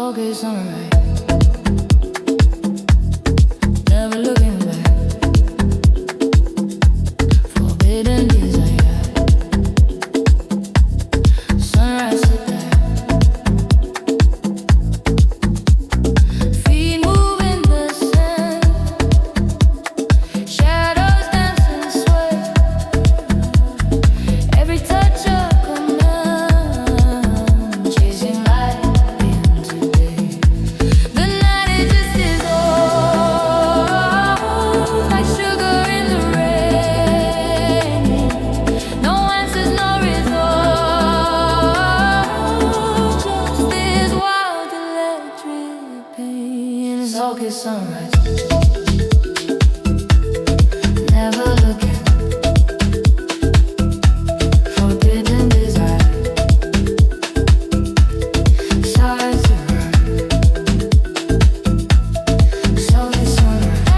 okay, sunrise. Never looking back. Forbidden desire. Sunrise to die. Feet moving the sand. Shadows dancing sway. Every touch a command. Chasing light into day. The night it just is old. Like sugar in the rain. No answers, no results. Just this wild electric pain. It's okay, sunrise. Never looking. Forbidden desire. Stars to run. It's okay, sunrise.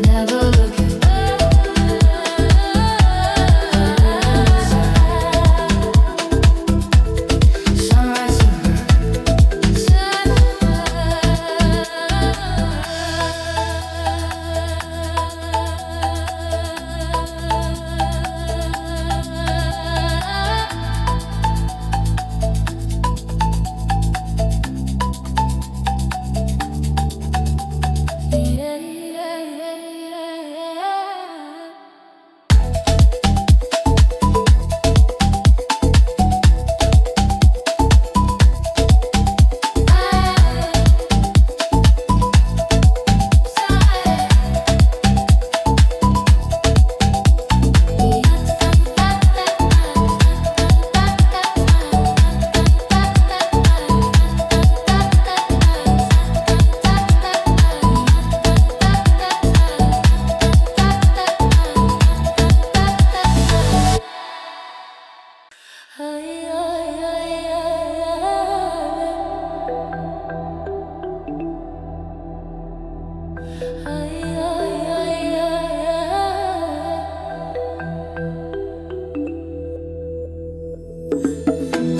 Never looking. Sunrise to run.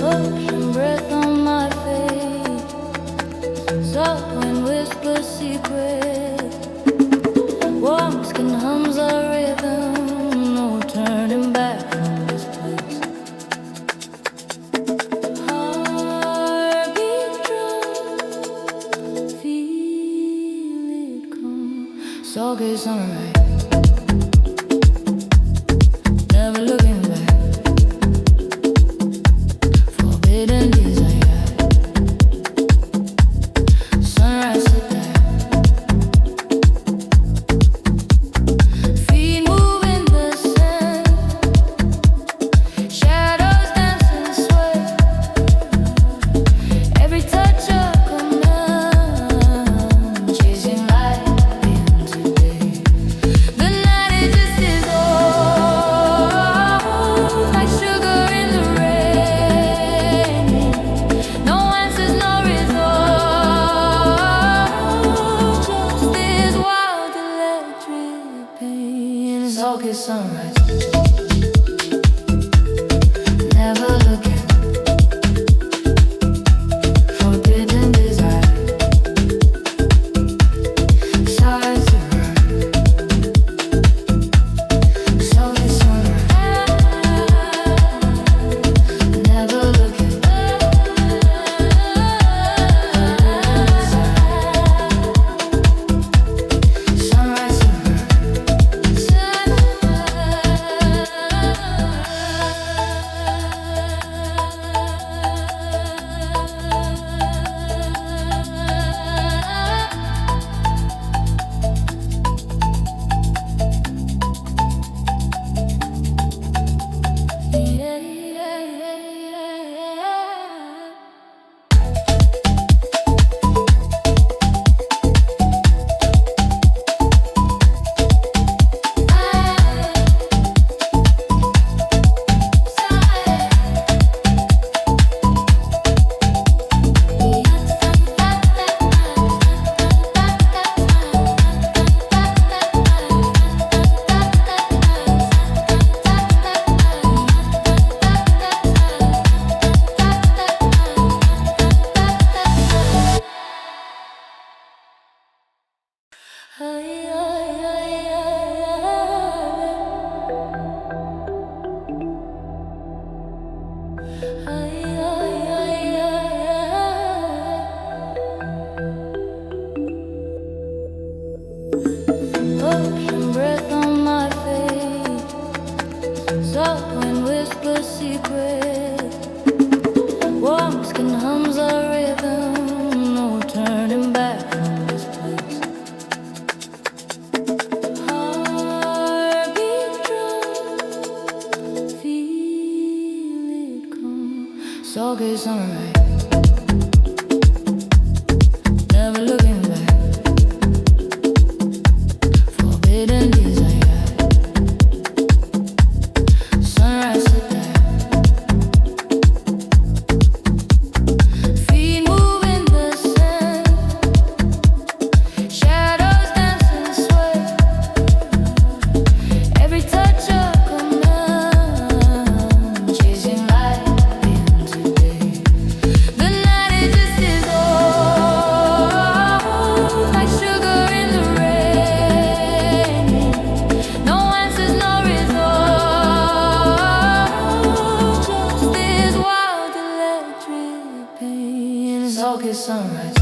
Ocean breath on my face. Someone whispers secrets. Warm skin hums a rhythm. No turning back from this place. Heartbeat drum. Feel it come. It's okay, sunrise. Never looking back. Forbidden desire. Sunrise to die. Feet moving the sand. Shadows dancing sway. Every touch a command. Chasing light into day. The night it just is old. Like sugar in the rain. No answers, no results. Just this wild electric pain. It's okay, sunrise. Never looking. Forbidden desire. Stars to run. It's okay, sunrise. Never looking. Sunrise to run. all good sunrise. Never looking back. Forbidden desire. Sunrise to die. Feet move in the sand. Shadows dance and sway. Every touch a command. Chasing light into day. The night it just is old. Like sugar in the rain. No answers, no results. Just this wild electric pain. It's all good sunrise.